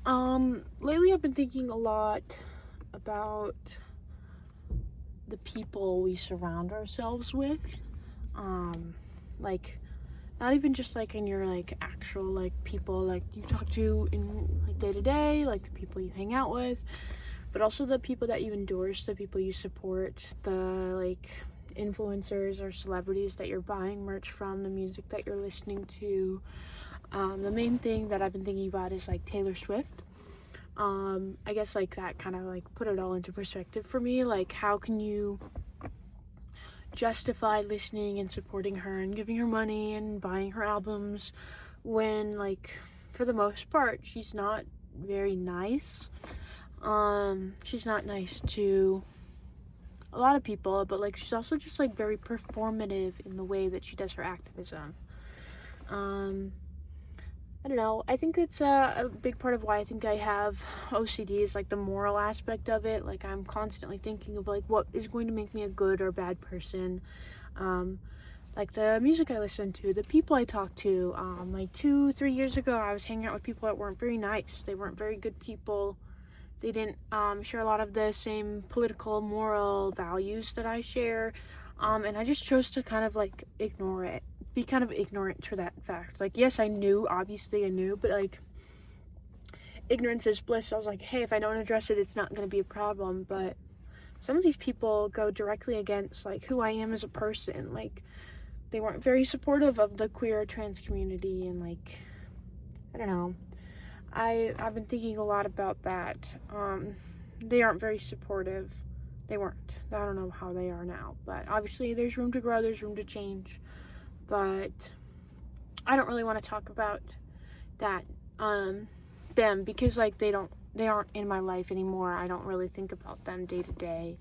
Lately I've been thinking a lot about the people we surround ourselves with. Um, like, not even just like in your like actual like people like you talk to in like day to day, like the people you hang out with, but also the people that you endorse, the people you support, the like influencers or celebrities that you're buying merch from, the music that you're listening to. The main thing that I've been thinking about is like Taylor Swift. I guess like that kind of like put it all into perspective for me. Like, how can you justify listening and supporting her and giving her money and buying her albums when, like, for the most part, she's not very nice. She's not nice to a lot of people, but like she's also just like very performative in the way that she does her activism. Um, I don't know. I think it's a big part of why I think I have OCD is like the moral aspect of it. Like, I'm constantly thinking of like what is going to make me a good or bad person. Um, like the music I listen to, the people I talk to. Like 2-3 years ago, I was hanging out with people that weren't very nice. They weren't very good people. They didn't share a lot of the same political, moral values that I share. And I just chose to kind of like ignore it, be kind of ignorant to that fact. Like, yes, obviously I knew, but like, ignorance is bliss. So I was like, hey, if I don't address it, it's not going to be a problem. But some of these people go directly against like who I am as a person. Like, they weren't very supportive of the queer trans community, and like, I don't know. I've been thinking a lot about that. They aren't very supportive. They weren't. I don't know how they are now, but obviously there's room to grow, there's room to change. But I don't really want to talk about that them, because like they aren't in my life anymore. I don't really think about them day to day.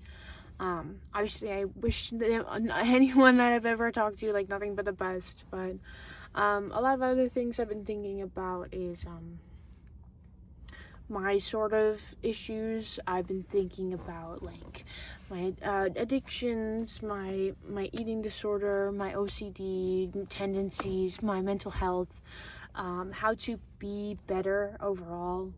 Obviously I wish anyone that I've ever talked to like nothing but the best, but a lot of other things I've been thinking about is my sort of issues. I've been thinking about like my addictions, my eating disorder, my OCD tendencies, my mental health, how to be better overall,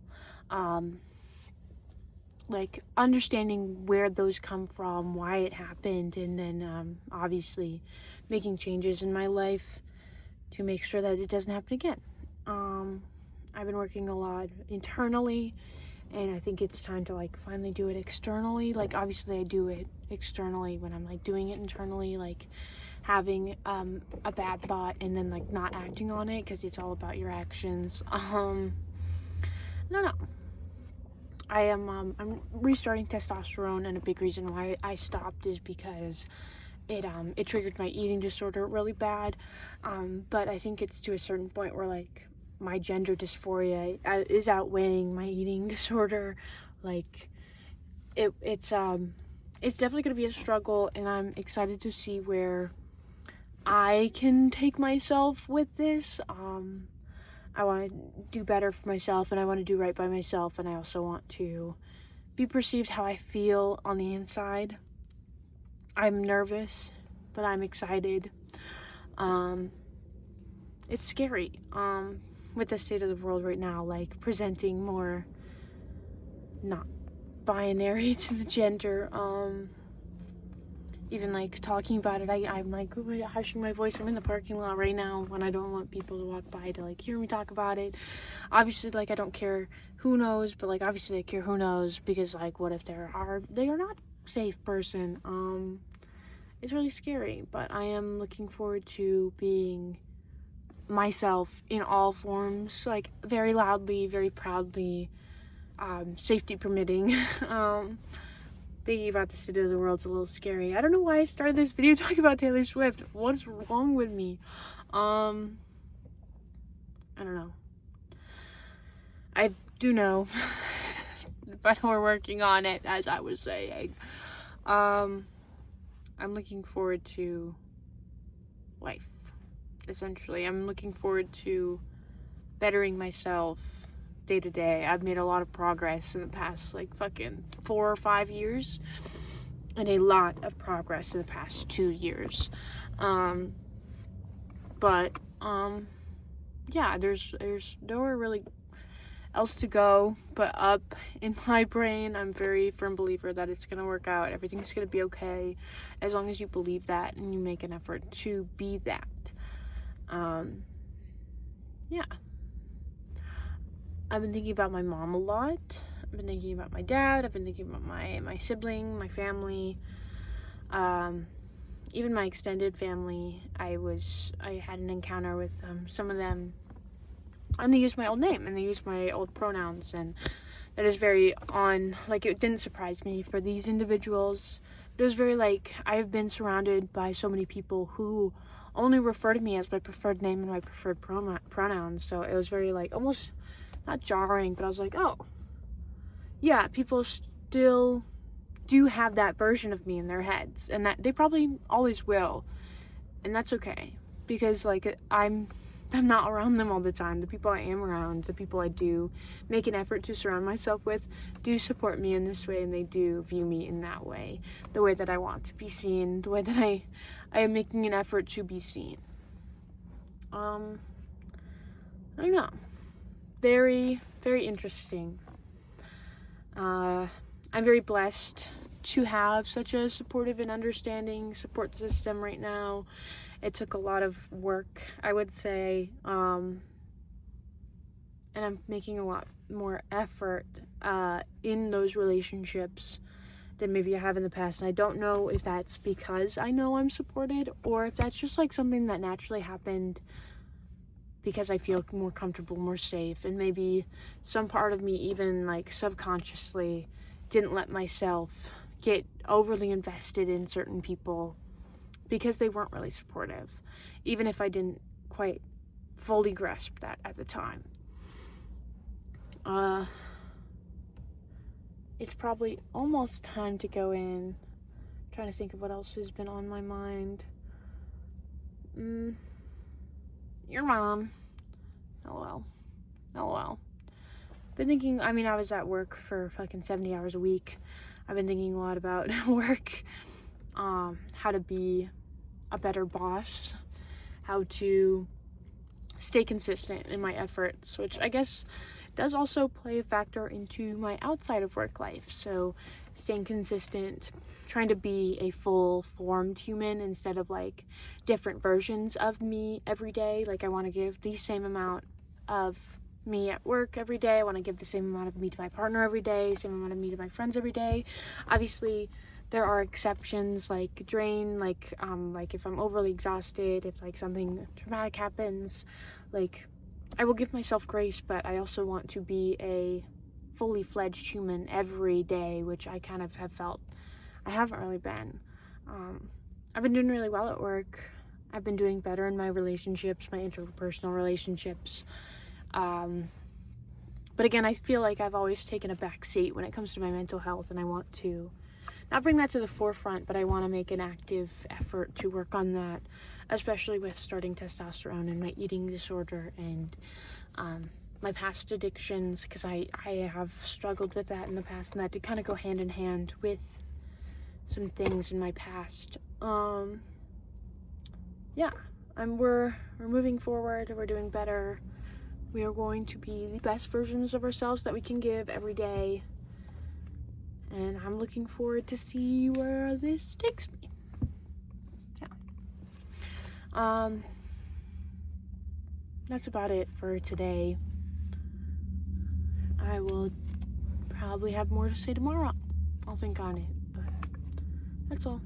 like understanding where those come from, why it happened, and then obviously making changes in my life to make sure that it doesn't happen again. I've been working a lot internally, and I think it's time to like finally do it externally. Like, obviously I do it externally when I'm like doing it internally, like having a bad thought and then like not acting on it, because it's all about your actions. No, I'm restarting testosterone, and a big reason why I stopped is because it triggered my eating disorder really bad. But I think it's to a certain point where like my gender dysphoria is outweighing my eating disorder. Like, it's definitely going to be a struggle, and I'm excited to see where I can take myself with this. I want to do better for myself, and I want to do right by myself, and I also want to be perceived how I feel on the inside. I'm nervous, but I'm excited. It's scary with the state of the world right now, like presenting more not binary to the gender. Even like talking about it, I'm like hushing my voice. I'm in the parking lot right now when I don't want people to walk by to like hear me talk about it. Obviously, like, I don't care who knows, but like obviously I care who knows, because like what if they are not safe person. It's really scary, but I am looking forward to being myself in all forms, like very loudly, very proudly, safety permitting. Thinking about the state of the world's a little scary. I don't know why I started this video talking about Taylor Swift. What's wrong with me? I don't know. I do know, but we're working on it, as I was saying. I'm looking forward to life, essentially. I'm looking forward to bettering myself day to day. I've made a lot of progress in the past like fucking 4 or 5 years, and a lot of progress in the past 2 years. But yeah, there's nowhere really else to go but up. In my brain, I'm very firm believer that it's gonna work out. Everything's gonna be okay as long as you believe that and you make an effort to be that. Yeah. I've been thinking about my mom a lot. I've been thinking about my dad. I've been thinking about my sibling, my family, even my extended family. I had an encounter with some of them, and they used my old name and they used my old pronouns, and that is very like, it didn't surprise me for these individuals. It was very like, I have been surrounded by so many people who only refer to me as my preferred name and my preferred pronouns, so it was very like, almost not jarring, but I was like, oh yeah, people still do have that version of me in their heads, and that they probably always will, and that's okay, because like, I'm not around them all the time. The people I am around, the people I do make an effort to surround myself with, do support me in this way, and they do view me in that way, the way that I want to be seen, the way that I am making an effort to be seen. I don't know. Very, very interesting. I'm very blessed to have such a supportive and understanding support system right now. It took a lot of work, I would say, and I'm making a lot more effort in those relationships than maybe I have in the past. And I don't know if that's because I know I'm supported, or if that's just like something that naturally happened because I feel more comfortable, more safe, and maybe some part of me even like subconsciously didn't let myself get overly invested in certain people because they weren't really supportive, even if I didn't quite fully grasp that at the time. It's probably almost time to go in. I'm trying to think of what else has been on my mind. Your mom. LOL. Been thinking, I was at work for fucking 70 hours a week. I've been thinking a lot about work, how to be a better boss, how to stay consistent in my efforts, which I guess does also play a factor into my outside of work life. So staying consistent, trying to be a full-formed human instead of like different versions of me every day. Like, I want to give the same amount of me at work every day. I want to give the same amount of me to my partner every day, same amount of me to my friends every day. Obviously, there are exceptions like drain, like if I'm overly exhausted, if like something traumatic happens, like I will give myself grace, but I also want to be a fully fledged human every day, which I kind of have felt I haven't really been. I've been doing really well at work. I've been doing better in my relationships, my interpersonal relationships. But again, I feel like I've always taken a back seat when it comes to my mental health, and I want to not bring that to the forefront, but I want to make an active effort to work on that, especially with starting testosterone and my eating disorder and my past addictions, because I have struggled with that in the past, and that did kind of go hand in hand with some things in my past. Yeah, we're moving forward, we're doing better. We are going to be the best versions of ourselves that we can give every day. And I'm looking forward to see where this takes me. Yeah. That's about it for today. I will probably have more to say tomorrow. I'll think on it, but that's all.